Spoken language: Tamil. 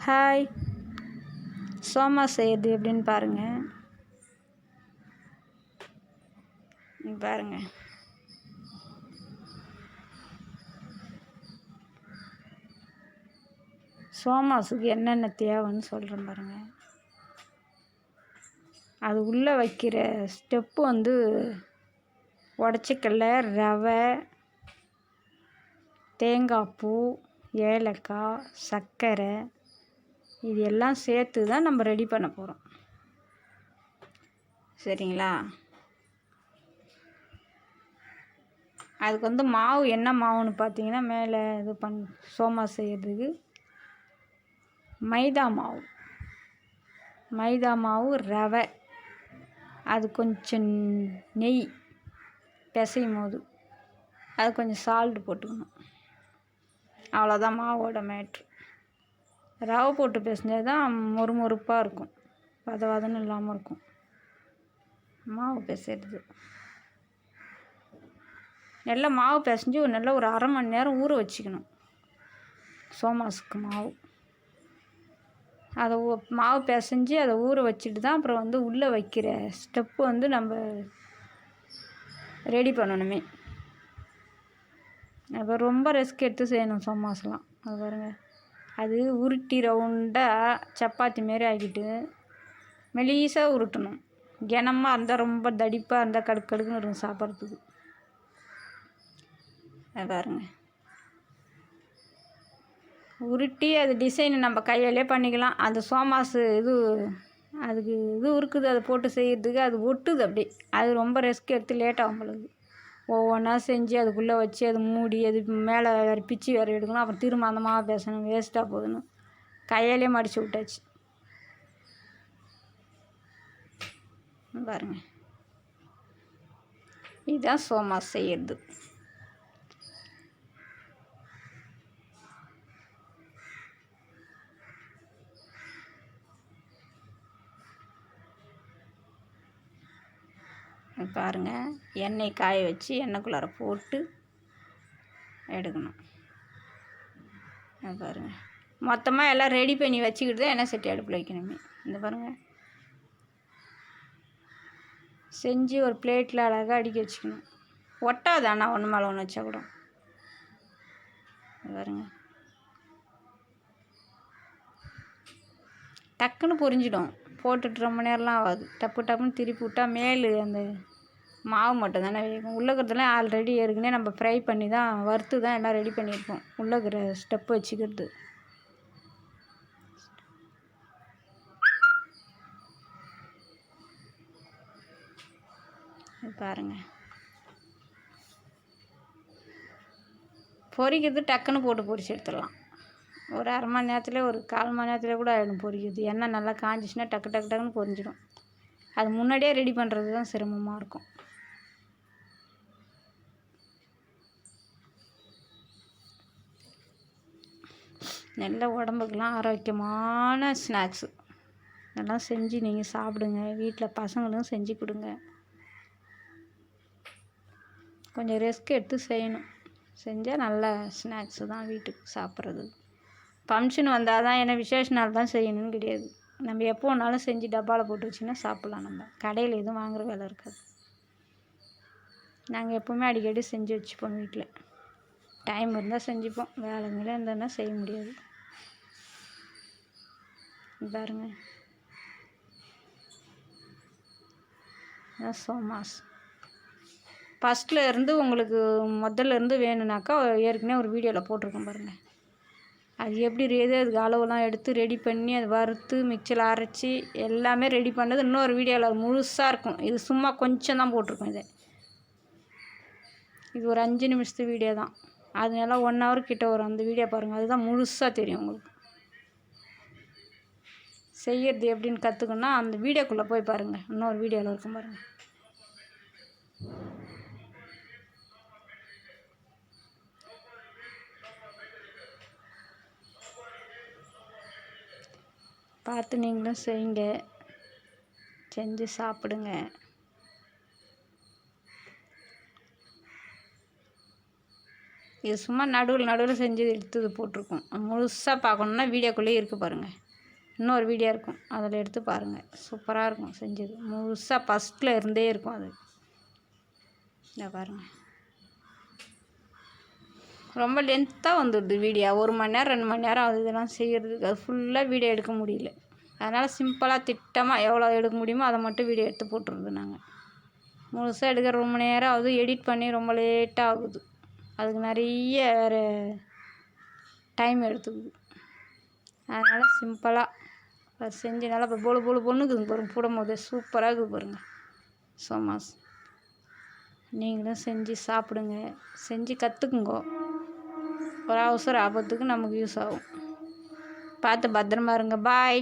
ஹாய், சோமா செய்கிறது எப்படின்னு பாருங்கள். பாருங்கள், சோமாஸுக்கு என்னென்ன தேவைன்னு சொல்கிறேன் பாருங்கள். அது உள்ளே வைக்கிற ஸ்டெப்பு உடச்சிக்கல்ல, ரவை, தேங்காய் பூ, ஏலக்காய், சர்க்கரை, இது எல்லாம் சேர்த்து தான் நம்ம ரெடி பண்ண போகிறோம். சரிங்களா? அதுக்கு மாவு என்ன மாவுன்னு பார்த்தீங்கன்னா, மேலே சோமா செய்கிறதுக்கு மைதா மாவு, ரவை, அது கொஞ்சம் நெய் பிசையும் போது அது கொஞ்சம் சால்ட் போட்டுக்கணும். அவ்வளோதான் மாவோட மேட்ரு. ரவை போட்டு பிசைஞ்சால் தான் மொறுமொறுப்பாக இருக்கும், வதன்னு இல்லாமல் இருக்கும் மாவு பிசைறது. நல்லா மாவு பிசைஞ்சு நல்லா ஒரு அரை மணி நேரம் ஊற வச்சுக்கணும். சோமாஸுக்கு அதை மாவு பிசைஞ்சு அதை ஊற வச்சுட்டு தான் அப்புறம் உள்ளே வைக்கிற ஸ்டெப்பு நம்ம ரெடி பண்ணணுமே. அப்போ ரொம்ப ரிஸ்க் எடுத்து செய்யணும் சோமாஸ்லாம். அது பாருங்கள், அது உருட்டி ரவுண்டாக சப்பாத்தி மாரி ஆக்கிட்டு மெலிசாக உருட்டணும். கனமாக இருந்தால் ரொம்ப தடிப்பாக இருந்தால் கடுக்குன்னு இருக்கும் சாப்பிட்றதுக்கு. அது பாருங்கள், உருட்டி அது டிசைன் நம்ம கையாலே பண்ணிக்கலாம். அந்த சோமாஸு அதுக்கு இருக்குது, அதை போட்டு செய்கிறதுக்கு அது ஒட்டுது அப்படி. அது ரொம்ப ரிஸ்க் எடுத்து லேட்டாகும் பொழுது ஒவ்வொன்றா செஞ்சு அதுக்குள்ளே வச்சு அது மூடி அது மேலே வேறு பிச்சு வேறு எடுக்கணும். அப்புறம் திரும்ப அந்த மாவு பேசணும், வேஸ்ட்டாக போகுதுன்னு கையாலே மடித்து விட்டாச்சு. பாருங்கள், இதுதான் சோமாஸ் செய்கிறது. பாருங்கள், எண்ணெய் காய வச்சு எண்ணெய்க்குள்ளார போட்டு எடுக்கணும். பாருங்கள், மொத்தமாக எல்லாம் ரெடி பண்ணி வச்சுக்கிட்டு தான் எண்ணெய் சட்டி அடுப்பில் வைக்கணுமே. இந்த பாருங்கள், செஞ்சு ஒரு பிளேட்டில் அழகாக அடுக்கி வச்சுக்கணும். ஒட்டாது, ஆனால் ஒன்று மேலே ஒன்று வச்சா கூட. பாருங்கள், டக்குன்னு பொரிஞ்சிடும். போட்டுட்டு ரொம்ப நேரம்லாம் ஆகாது. டப்புன்னு திருப்பி விட்டால் மேல் அந்த மாவு மட்டும் தானே வேகும். உள்ளே இருக்கிறதுலாம் ஆல்ரெடி ஏற்கனவே நம்ம ஃப்ரை பண்ணி தான் வறுத்து தான் எல்லாம் ரெடி பண்ணியிருப்போம். உள்ளே இருக்கிற ஸ்டெப்பு வச்சுக்கிறது. பாருங்கள், பொரிக்கிறது டக்குன்னு போட்டு பொரிச்சு எடுத்துடலாம். ஒரு அரை மணி நேரத்தில், ஒரு 1/4 மணி நேரத்தில் கூட ஆகிடும் பொரிக்கிறது. எண்ணெய் நல்லா காஞ்சிச்சுன்னா டக்குன்னு பொரிஞ்சிடும். அது முன்னாடியே ரெடி பண்ணுறது தான் சிரமமாக இருக்கும். நல்ல உடம்புக்கெலாம் ஆரோக்கியமான ஸ்நாக்ஸு இதெல்லாம் செஞ்சு நீங்கள் சாப்பிடுங்க. வீட்டில் பசங்களும் செஞ்சு கொடுங்க. கொஞ்சம் ரிஸ்க் எடுத்து செய்யணும். செஞ்சால் நல்ல ஸ்நாக்ஸு தான் வீட்டுக்கு சாப்பிட்றது. ஃபங்க்ஷன் வந்தால் தான், ஏன்னா விசேஷ நாள் தான் செய்யணும்னு கிடையாது. நம்ம எப்போ வேணாலும் செஞ்சு டப்பாவில் போட்டு வச்சிங்கன்னா சாப்பிட்லாம். நம்ம கடையில் எதுவும் வாங்குகிற வேலை இருக்காது. நாங்கள் எப்போவுமே அடிக்கடி செஞ்சு வச்சுப்போம். வீட்டில் டைம் இருந்தால் செஞ்சுப்போம், வேலைங்களே இருந்ததுன்னா செய்ய முடியாது. பாருங்கள், சோமாஸ் ஃபஸ்ட்டில் இருந்து உங்களுக்கு முதல்ல இருந்து வேணும்னாக்கா ஏற்கனவே ஒரு வீடியோவில் போட்டிருக்கோம் பாருங்கள். அது எப்படி அதுக்கு அளவுலாம் எடுத்து ரெடி பண்ணி அதை வறுத்து மிக்சியில் அரைச்சி எல்லாமே ரெடி பண்ணது இன்னொரு வீடியோவில் அது முழுசாக இருக்கும். இது சும்மா கொஞ்சம் தான் போட்டிருக்கோம். இது ஒரு 5 நிமிஷத்து வீடியோ தான். அதனால 1 hour கிட்ட வரும். அந்த வீடியோ பாருங்கள், அதுதான் முழுசாக தெரியும் உங்களுக்கு. செய்யறது எப்படின்னு கற்றுக்கணுன்னா அந்த வீடியோக்குள்ளே போய் பாருங்கள். இன்னொரு வீடியோவில் இருக்கும் பாருங்கள். பார்த்து நீங்களும் செய்யுங்க, செஞ்சு சாப்பிடுங்க. இது சும்மா நடுவில் செஞ்சு எடுத்து போட்டிருக்கோம். முழுசாக பார்க்கணுன்னா வீடியோக்குள்ளேயே இருக்குது பாருங்கள். இன்னொரு வீடியோ இருக்கும், அதில் எடுத்து பாருங்கள். சூப்பராக இருக்கும் செஞ்சது. முழுசாக ஃபஸ்ட்டில் இருந்தே இருக்கும் அது. இதை பாருங்கள், ரொம்ப லென்த்தாக வந்துடுது வீடியோ. 1 மணி நேரம் 2 மணி நேரம் ஆகுது இதெல்லாம் செய்கிறதுக்கு. அது ஃபுல்லாக வீடியோ எடுக்க முடியல. அதனால் சிம்பிளாக திட்டமாக எவ்வளோ எடுக்க முடியுமோ அதை மட்டும் வீடியோ எடுத்து போட்டுருது. நாங்கள் முழுசாக எடுக்க ரொம்ப நேரம் ஆகுது, எடிட் பண்ணி ரொம்ப லேட்டாக ஆகுது. அதுக்கு நிறைய வேறு டைம் எடுத்துக்குது. அதனால் சிம்பிளாக செஞ்சு நல்லா இப்போ பொண்ணுக்குதுங்க பாருங்கள். போடும் போது சூப்பராக இருக்குது பாருங்கள் சோமாஸ். நீங்களும் செஞ்சு சாப்பிடுங்க, செஞ்சு கற்றுக்குங்கோ. ஒரு அவசர ஆபத்துக்கு நமக்கு யூஸ் ஆகும். பார்த்து பத்திரமா இருங்க. பாய்.